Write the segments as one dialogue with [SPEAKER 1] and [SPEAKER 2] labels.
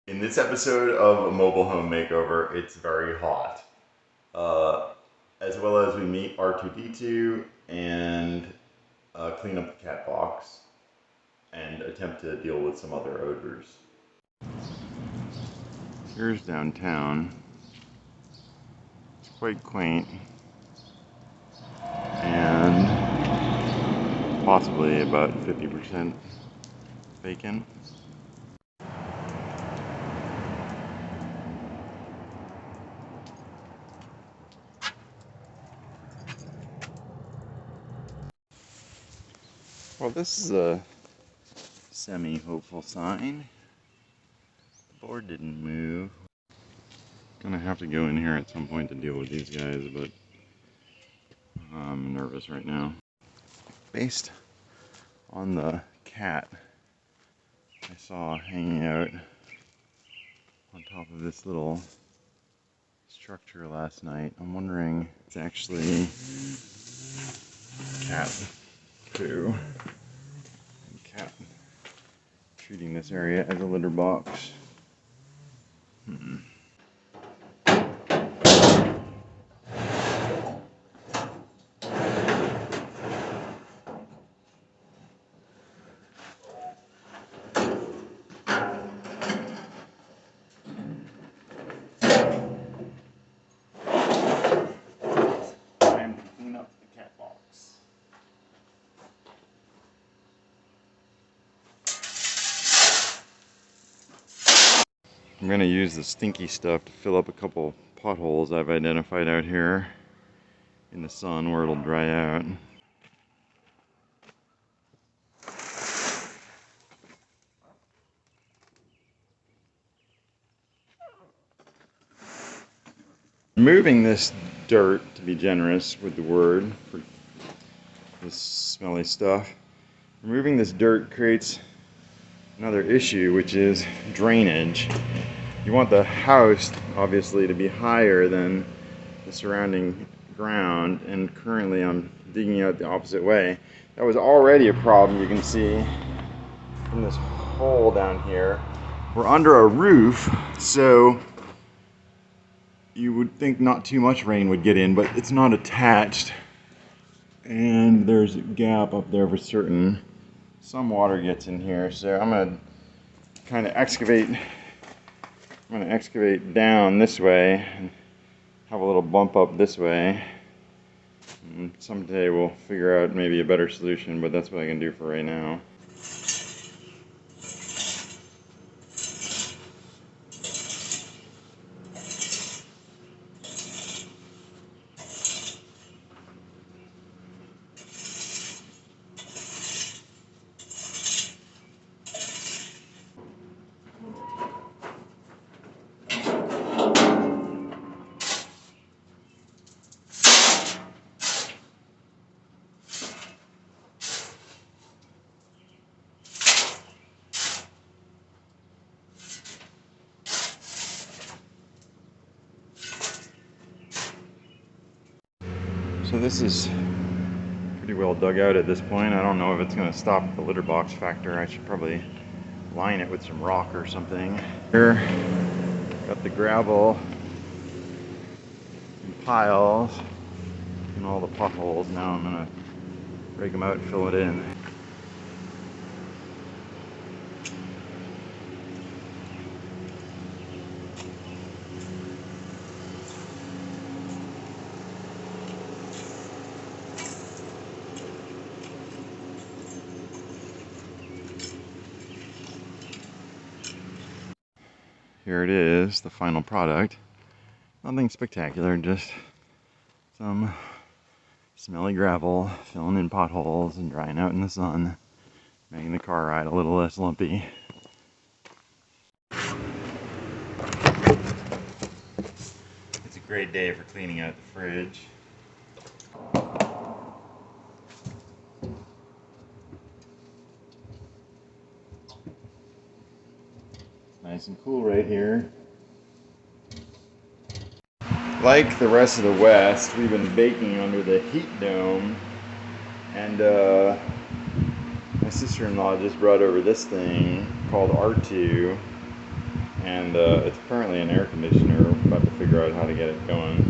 [SPEAKER 1] In this episode of a mobile home makeover, it's very hot. As well as we meet R2D2 and clean up the cat box and attempt to deal with some other odors. Here's downtown. It's quite quaint and possibly about 50% vacant. Well, this is a semi-hopeful sign. The board didn't move. Gonna have to go in here at some point to deal with these guys, but I'm nervous right now. Based on the cat I saw hanging out on top of this little structure last night, I'm wondering if it's actually cat poo. Cat treating this area as a litter box. Time to clean up the cat box. I'm going to use the stinky stuff to fill up a couple potholes I've identified out here in the sun where it'll dry out. Removing this dirt, to be generous with the word for this smelly stuff, removing this dirt creates another issue, which is drainage. You want the house, obviously, to be higher than the surrounding ground, and currently I'm digging out the opposite way. That was already a problem, you can see from this hole down here. We're under a roof, so you would think not too much rain would get in, but it's not attached. And there's a gap up there for certain. Some water gets in here, so I'm gonna kind of excavate. I'm gonna excavate down this way and have a little bump up this way. And someday we'll figure out maybe a better solution, but that's what I can do for right now. So this is pretty well dug out at this point. I don't know if it's going to stop the litter box factor. I should probably line it with some rock or something. Here, got the gravel and piles and all the potholes. Now I'm going to rake them out and fill it in. Here it is, the final product. Nothing spectacular, just some smelly gravel filling in potholes and drying out in the sun, making the car ride a little less lumpy. It's a great day for cleaning out the fridge. Nice and cool right here. Like the rest of the West, we've been baking under the heat dome, and my sister-in-law just brought over this thing called R2, and it's currently an air conditioner. I'm about to figure out how to get it going.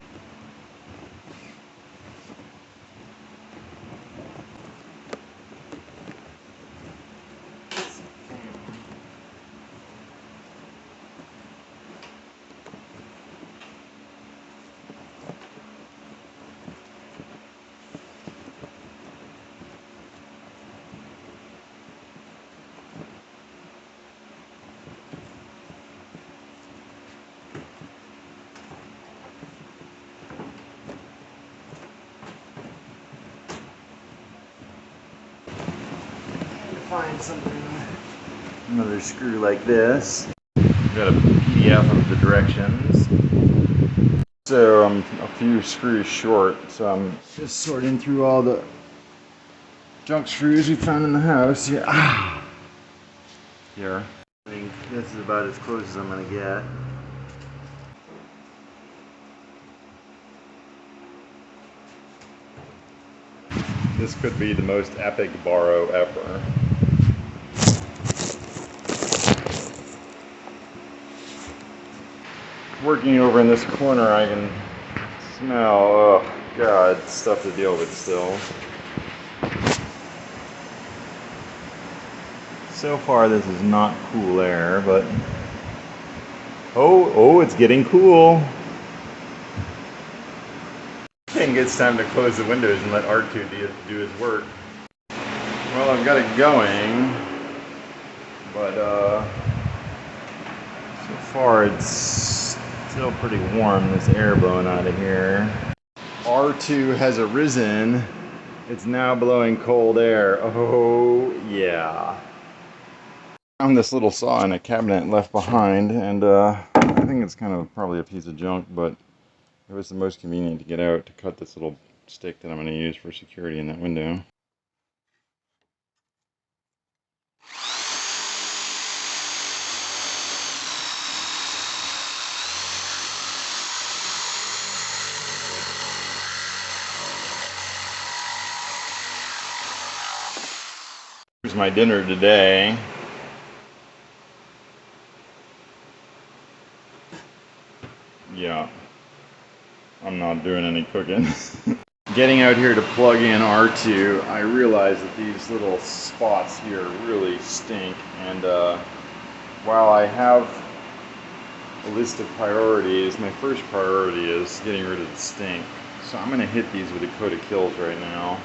[SPEAKER 1] Find something, another screw like this. I've got a PDF of the directions. So I'm a few screws short, so I'm just sorting through all the junk screws we found in the house. Yeah. Here. I think this is about as close as I'm gonna get. This could be the most epic borrow ever. Working over in this corner, I can smell, oh god, stuff to deal with still. So far this is not cool air, but oh, it's getting cool. I think it's time to close the windows and let R2 do his work. Well, I've got it going, but so far it's still pretty warm, this air blowing out of here. R2 has arisen. It's now blowing cold air. Oh, yeah. Found this little saw in a cabinet left behind, and I think it's kind of probably a piece of junk, but it was the most convenient to get out to cut this little stick that I'm going to use for security in that window. Here's my dinner today. Yeah, I'm not doing any cooking. Getting out here to plug in R2, I realized that these little spots here really stink, and while I have a list of priorities, my first priority is getting rid of the stink. So I'm going to hit these with a coat of Kills right now.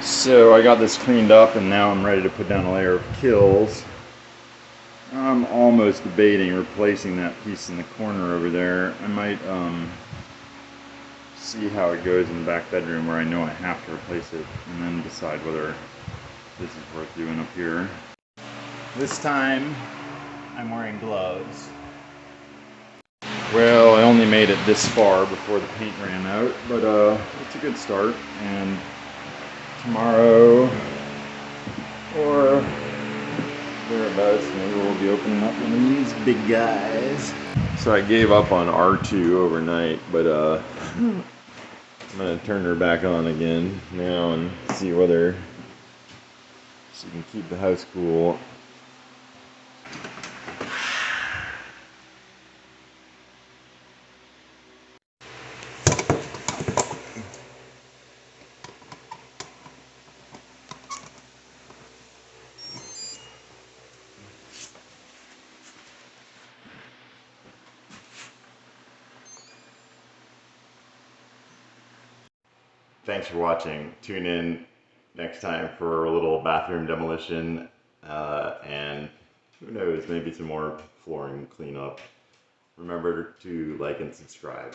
[SPEAKER 1] So I got this cleaned up, and now I'm ready to put down a layer of Kills. I'm almost debating replacing that piece in the corner over there. I might see how it goes in the back bedroom where I know I have to replace it, and then decide whether this is worth doing up here. This time I'm wearing gloves. Well, I only made it this far before the paint ran out, but it's a good start, and tomorrow or thereabouts, maybe we'll be opening up one of these big guys. So I gave up on R2 overnight, but I'm gonna turn her back on again now and see whether she can keep the house cool. Thanks for watching. Tune in next time for a little bathroom demolition, and who knows, maybe some more flooring cleanup. Remember to like and subscribe.